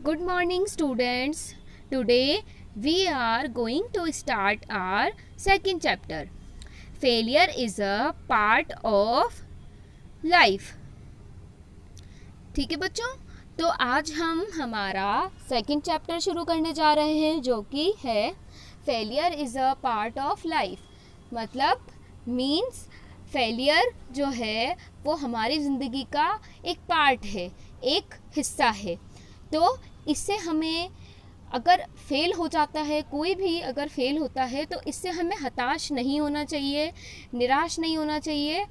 Good morning, students. Today we are going to start our second chapter. Failure is a part of life. ठीक है बच्चों, तो आज हम हमारा सेकंड चैप्टर शुरू करने जा रहे हैं जो कि है failure is a part of life. मतलब मीन्स फेलियर जो है वो हमारी ज़िंदगी का एक पार्ट है, एक हिस्सा है. तो इससे हमें अगर फेल हो जाता है, कोई भी अगर फेल होता है तो इससे हमें हताश नहीं होना चाहिए, निराश नहीं होना चाहिए,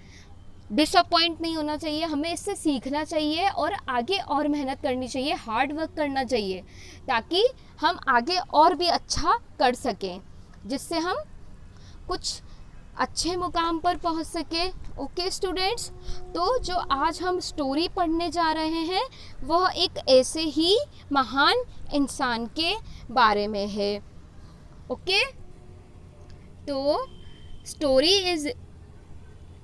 डिसअपॉइंट नहीं होना चाहिए. हमें इससे सीखना चाहिए और आगे और मेहनत करनी चाहिए, हार्ड वर्क करना चाहिए ताकि हम आगे और भी अच्छा कर सकें, जिससे हम कुछ अच्छे मुकाम पर पहुंच सके. ओके स्टूडेंट्स, तो जो आज हम स्टोरी पढ़ने जा रहे हैं वह एक ऐसे ही महान इंसान के बारे में है. ओके, तो story is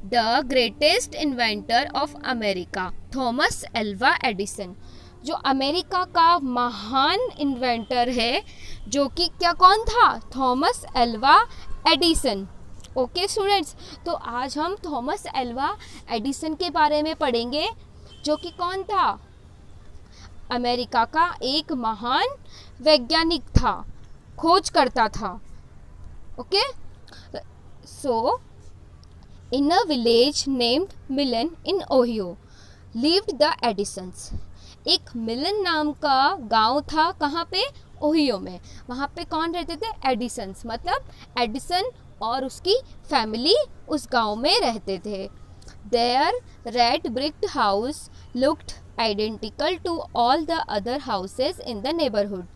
the greatest inventor of America, Thomas Alva Edison. जो अमेरिका का महान इन्वेंटर है जो कि क्या कौन था? Thomas Alva Edison. Okay students, तो आज हम थॉमस एल्वा एडिसन के बारे में पढ़ेंगे जो कि कौन था? अमेरिका का एक महान वैज्ञानिक था, खोज करता था. Okay, so in a village named Milan in Ohio lived the Edison's. एक मिलन नाम का गांव था, कहाँ पे? ओहियो में. वहाँ पे कौन रहते थे? एडिसन्स. मतलब एडिसन और उसकी फैमिली उस गांव में रहते थे. Their red bricked house looked identical to all the other houses in the neighbourhood.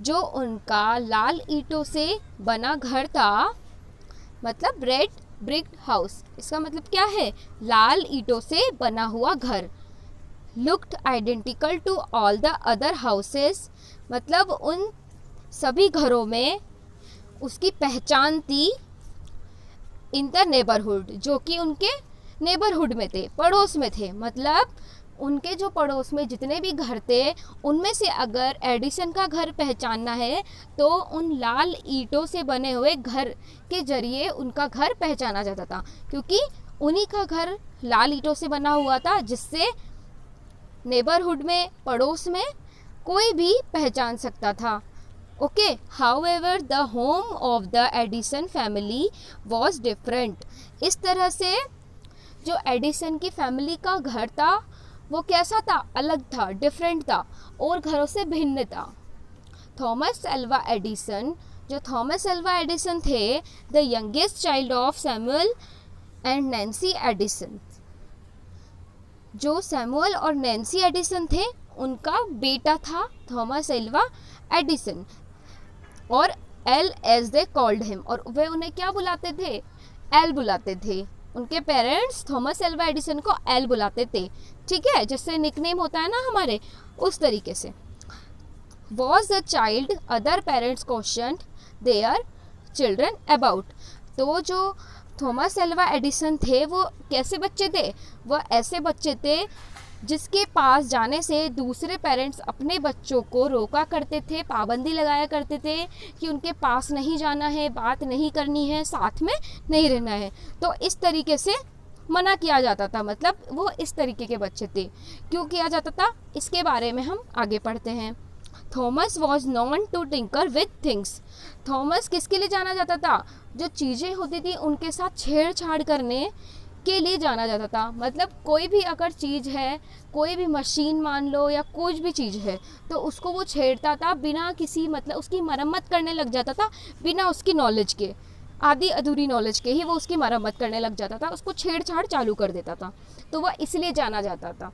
जो उनका लाल ईंटों से बना घर था, मतलब रेड ब्रिक्ड हाउस, इसका मतलब क्या है? लाल ईंटों से बना हुआ घर. Looked identical to all the other houses, मतलब उन सभी घरों में उसकी पहचान थी. इन द नेबरहुड, जो कि उनके नेबरहुड में थे, पड़ोस में थे. मतलब उनके जो पड़ोस में जितने भी घर थे उनमें से अगर एडिसन का घर पहचानना है तो उन लाल ईंटों से बने हुए घर के जरिए उनका घर पहचाना जाता था, क्योंकि उन्हीं का घर लाल ईंटों से बना हुआ था, जिससे नेबरहुड में, पड़ोस में कोई भी पहचान सकता था. Okay, however the home of the Edison family was different. इस तरह से जो एडिसन की फैमिली का घर था वो कैसा था? अलग था, डिफरेंट था और घरों से भिन्न था. थॉमस एल्वा एडिसन, जो थॉमस एल्वा एडिसन थे, the youngest child of Samuel and Nancy Edison. जो सैमुअल और नैन्सी एडिसन थे उनका बेटा था थॉमस एल्वा एडिसन, और Al as they called him, और वे उन्हें क्या बुलाते थे? एल बुलाते थे. उनके पेरेंट्स थॉमस एल्वा एडिसन को एल बुलाते थे. ठीक है, जिससे निकनेम होता है ना हमारे, उस तरीके से. Was the child other parents question their children about. तो जो थॉमस एल्वा एडिसन थे वो कैसे बच्चे थे? वह ऐसे बच्चे थे जिसके पास जाने से दूसरे पेरेंट्स अपने बच्चों को रोका करते थे, पाबंदी लगाया करते थे कि उनके पास नहीं जाना है, बात नहीं करनी है, साथ में नहीं रहना है. तो इस तरीके से मना किया जाता था. मतलब वो इस तरीके के बच्चे थे. क्यों किया जाता था, इसके बारे में हम आगे पढ़ते हैं. Thomas was known to tinker with things. Thomas किसके लिए जाना जाता था? जो चीज़ें होती थी उनके साथ छेड़छाड़ करने के लिए जाना जाता था. मतलब कोई भी अगर चीज़ है, कोई भी मशीन मान लो या कुछ भी चीज़ है, तो उसको वो छेड़ता था बिना किसी, मतलब उसकी मरम्मत करने लग जाता था बिना उसकी नॉलेज के, आधी अधूरी नॉलेज के ही वो उसकी मरम्मत करने लग जाता था, उसको छेड़छाड़ चालू कर देता था. तो वह इसलिए जाना जाता था.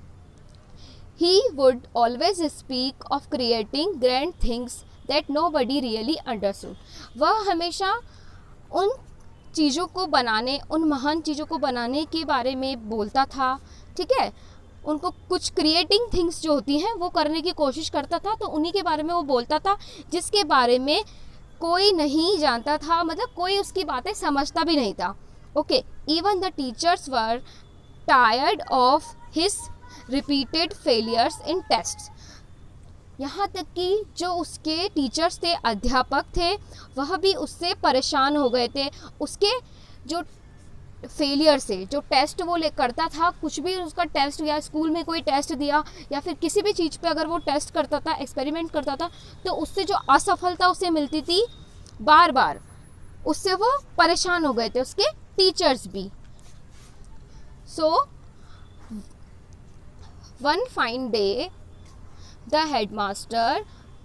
He would always speak of creating grand things that nobody really understood. वह हमेशा उन चीज़ों को बनाने, उन महान चीज़ों को बनाने के बारे में बोलता था. ठीक है, उनको कुछ क्रिएटिंग थिंग्स जो होती हैं वो करने की कोशिश करता था, तो उन्हीं के बारे में वो बोलता था जिसके बारे में कोई नहीं जानता था, मतलब कोई उसकी बातें समझता भी नहीं था. Okay, even the teachers were tired of his repeated failures in tests. यहाँ तक कि जो उसके टीचर्स थे, अध्यापक थे, वह भी उससे परेशान हो गए थे। उसके जो फेलियर से, जो टेस्ट वो करता था, कुछ भी उसका टेस्ट या स्कूल में कोई टेस्ट दिया या फिर किसी भी चीज़ पे अगर वो टेस्ट करता था, एक्सपेरिमेंट करता था, तो उससे जो असफलता उसे मिलती थी बार बार, उससे वो परेशान हो गए थे, उसके टीचर्स भी। So one fine day the headmaster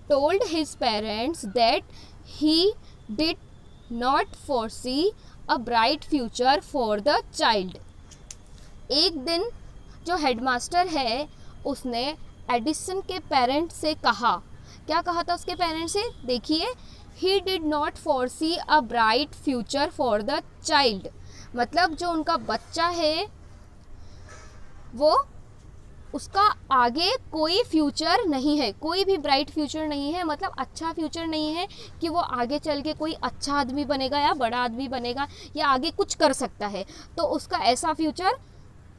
told his parents that he did not foresee a bright future for the child. एक दिन जो हेडमास्टर है उसने एडिसन के पेरेंट्स से कहा, क्या कहा था उसके पेरेंट्स से, देखिए, he did not foresee a bright future for the child, मतलब जो उनका बच्चा है वो, उसका आगे कोई फ्यूचर नहीं है, कोई भी ब्राइट फ्यूचर नहीं है, मतलब अच्छा फ्यूचर नहीं है कि वो आगे चल के कोई अच्छा आदमी बनेगा या बड़ा आदमी बनेगा या आगे कुछ कर सकता है, तो उसका ऐसा फ्यूचर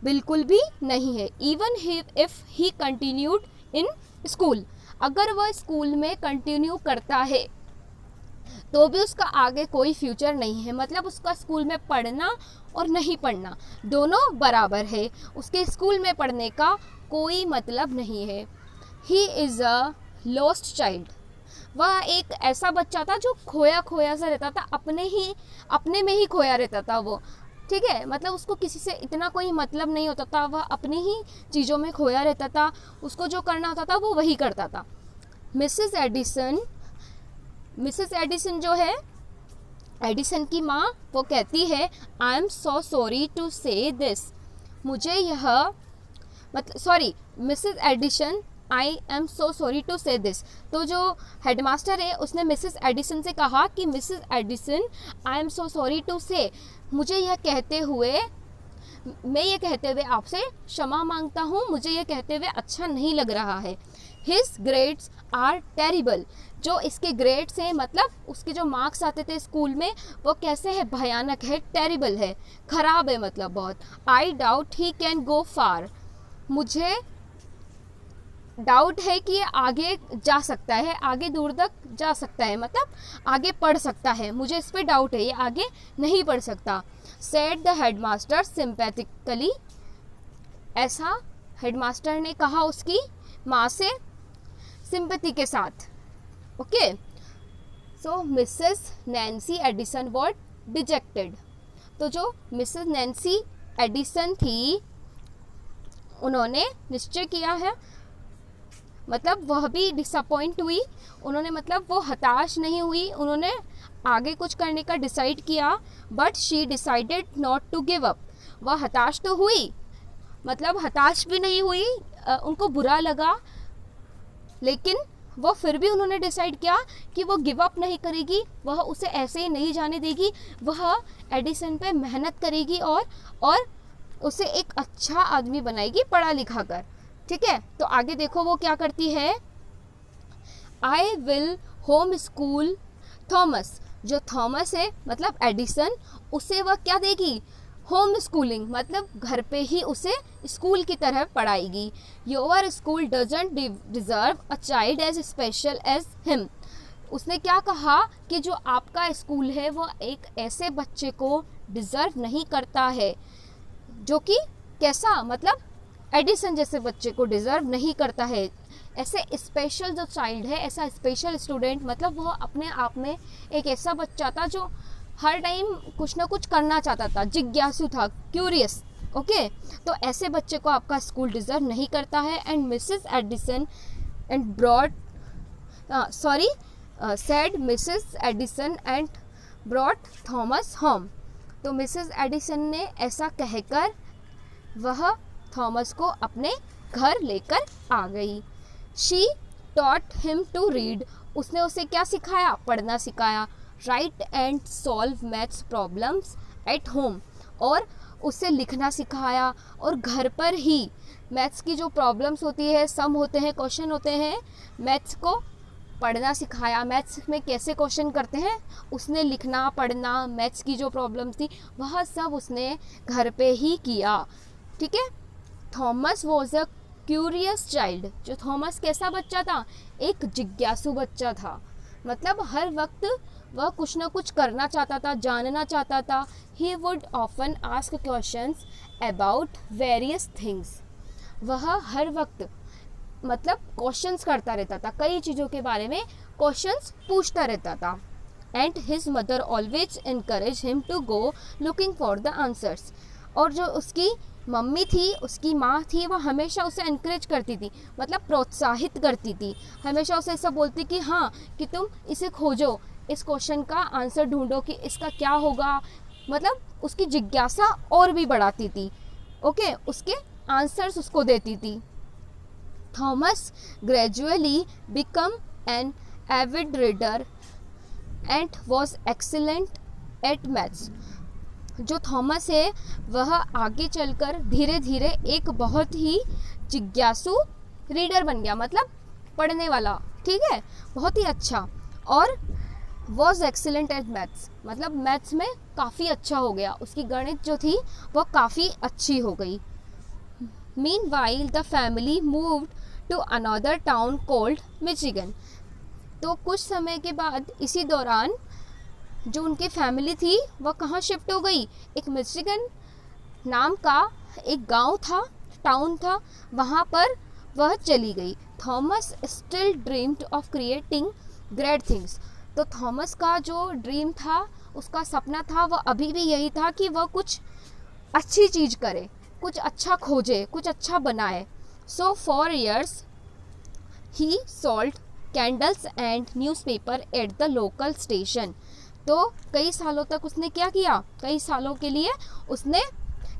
बिल्कुल भी नहीं है। Even if he continued in school, अगर वह स्कूल में कंटिन्यू करता है तो भी उसका आगे कोई फ्यूचर नहीं है, मतलब उसका स्कूल में पढ़ना और नहीं पढ़ना दोनों बराबर है, उसके स्कूल में पढ़ने का कोई मतलब नहीं है। He is a lost child, वह एक ऐसा बच्चा था जो खोया खोया सा रहता था, अपने में ही खोया रहता था वो, ठीक है, मतलब उसको किसी से इतना कोई मतलब नहीं होता था, वह अपनी ही चीज़ों में खोया रहता था, उसको जो करना होता था वो वही करता था। मिसेस एडिसन जो है, एडिसन की माँ, वो कहती है, I am so sorry to say this, मुझे यह मतलब sorry Mrs Edison, I am so sorry to say this, तो जो हेडमास्टर है उसने मिसेस एडिसन से कहा कि Mrs Edison, I am so sorry to say, मुझे यह कहते हुए, मैं ये कहते हुए आपसे क्षमा मांगता हूँ, मुझे ये कहते हुए अच्छा नहीं लग रहा है। हिज ग्रेड्स आर टेरिबल, जो इसके ग्रेड्स हैं, मतलब उसके जो मार्क्स आते थे स्कूल में, वो कैसे है, भयानक है, टेरिबल है, खराब है, मतलब बहुत। I doubt he can go फार, मुझे डाउट है कि ये आगे जा सकता है, आगे दूर तक जा सकता है, मतलब आगे पढ़ सकता है, मुझे इस पे डाउट है, ये आगे नहीं पढ़ सकता। सेड द हेडमास्टर सिंपैथिकली, ऐसा हेडमास्टर ने कहा उसकी माँ से सिंपैथी के साथ। Okay, so Mrs Nancy Edison was dejected, तो जो मिसेस नैन्सी एडिसन थी उन्होंने निश्चय किया है, मतलब वह भी डिसअपॉइंट हुई, उन्होंने मतलब वो हताश नहीं हुई, उन्होंने आगे कुछ करने का डिसाइड किया, but she decided not to give up, वह हताश तो हुई, मतलब हताश भी नहीं हुई, उनको बुरा लगा, लेकिन वो फिर भी उन्होंने डिसाइड किया कि वो गिव अप नहीं करेगी, वह उसे ऐसे ही नहीं जाने देगी, वह एडिसन पे मेहनत करेगी और उसे एक अच्छा आदमी बनाएगी पढ़ा लिखा कर, ठीक है। तो आगे देखो वो क्या करती है, I will home school Thomas, जो थॉमस है मतलब एडिसन, उसे वह क्या देगी, होम स्कूलिंग, मतलब घर पे ही उसे स्कूल की तरह पढ़ाएगी। Your school doesn't deserve a child as special as him, उसने क्या कहा कि जो आपका स्कूल है वो एक ऐसे बच्चे को डिजर्व नहीं करता है, जो कि कैसा, मतलब एडिसन जैसे बच्चे को डिजर्व नहीं करता है। ऐसे स्पेशल जो चाइल्ड है, ऐसा स्पेशल स्टूडेंट, मतलब वह अपने आप में एक ऐसा बच्चा था जो हर टाइम कुछ ना कुछ करना चाहता था, जिज्ञासु था, क्यूरियस। ओके, तो ऐसे बच्चे को आपका स्कूल डिजर्व नहीं करता है। And Mrs Edison and brought said Mrs Edison and brought Thomas home, तो मिसेस एडिसन ने ऐसा कहकर वह थॉमस को अपने घर लेकर आ गई। She taught him to read, उसने उसे क्या सिखाया, पढ़ना सिखाया। Write and solve maths problems at home, और उसे लिखना सिखाया, और घर पर ही मैथ्स की जो प्रॉब्लम्स होती है, सम होते हैं, क्वेश्चन होते हैं, मैथ्स को पढ़ना सिखाया। मैथ्स में कैसे क्वेश्चन करते हैं उसने लिखना, पढ़ना, मैथ्स की जो प्रॉब्लम्स थी वह सब उसने घर पे ही किया, ठीक है। Thomas was a curious child. जो थॉमस कैसा बच्चा था, एक जिज्ञासु बच्चा था, मतलब हर वक्त वह कुछ ना कुछ करना चाहता था, जानना चाहता था। He would often ask questions about various things. वह हर वक्त मतलब क्वेश्चंस करता रहता था, कई चीज़ों के बारे में क्वेश्चंस पूछता रहता था। And his mother always encourage him to go looking for the answers. और जो उसकी मम्मी थी, उसकी माँ थी, वह हमेशा उसे इनकरेज करती थी, मतलब प्रोत्साहित करती थी। हमेशा उसे ऐसा बोलती कि हाँ, कि तुम इसे खोजो, इस क्वेश्चन का आंसर ढूंढो कि इसका क्या होगा। मतलब उसकी जिज्ञासा और भी बढ़ाती थी। ओके, उसके आंसर्स उसको देती थी। Thomas gradually become an avid reader and was excellent at maths. जो थॉमस है वह आगे चलकर धीरे धीरे एक बहुत ही जिज्ञासु रीडर बन गया, मतलब पढ़ने वाला, ठीक है, बहुत ही अच्छा। और वॉज एक्सीलेंट एट मैथ्स, मतलब मैथ्स में काफ़ी अच्छा हो गया, उसकी गणित जो थी वह काफ़ी अच्छी हो गई। Meanwhile the family moved to another town called Michigan. तो कुछ समय के बाद इसी दौरान जो उनकी फैमिली थी वह कहाँ शिफ्ट हो गई, एक मिशिगन नाम का एक गांव था, टाउन था, वहाँ पर वह चली गई। Thomas still dreamed of creating great things. तो थॉमस का जो ड्रीम था, उसका सपना था, वह अभी भी यही था कि वह कुछ अच्छी चीज़ करे, कुछ अच्छा खोजे, कुछ अच्छा बनाए। So for years he sold candles and newspaper at the local station. तो कई सालों तक उसने क्या किया, कई सालों के लिए उसने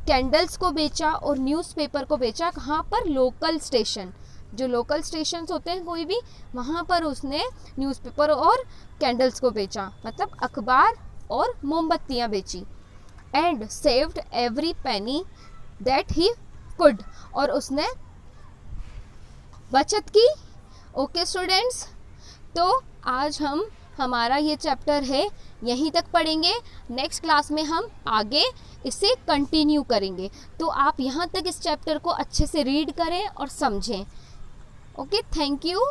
कैंडल्स को बेचा और न्यूज़पेपर को बेचा। कहाँ पर, लोकल स्टेशन, जो लोकल स्टेशंस होते हैं कोई भी, वहाँ पर उसने न्यूज़पेपर और कैंडल्स को बेचा, मतलब अखबार और मोमबत्तियाँ बेची। And saved every penny that he could, और उसने बचत की। ओके स्टूडेंट्स, तो आज हम हमारा ये चैप्टर है यहीं तक पढ़ेंगे। नेक्स्ट क्लास में हम आगे इसे कंटिन्यू करेंगे। तो आप यहाँ तक इस चैप्टर को अच्छे से रीड करें और समझें। Okay, thank you.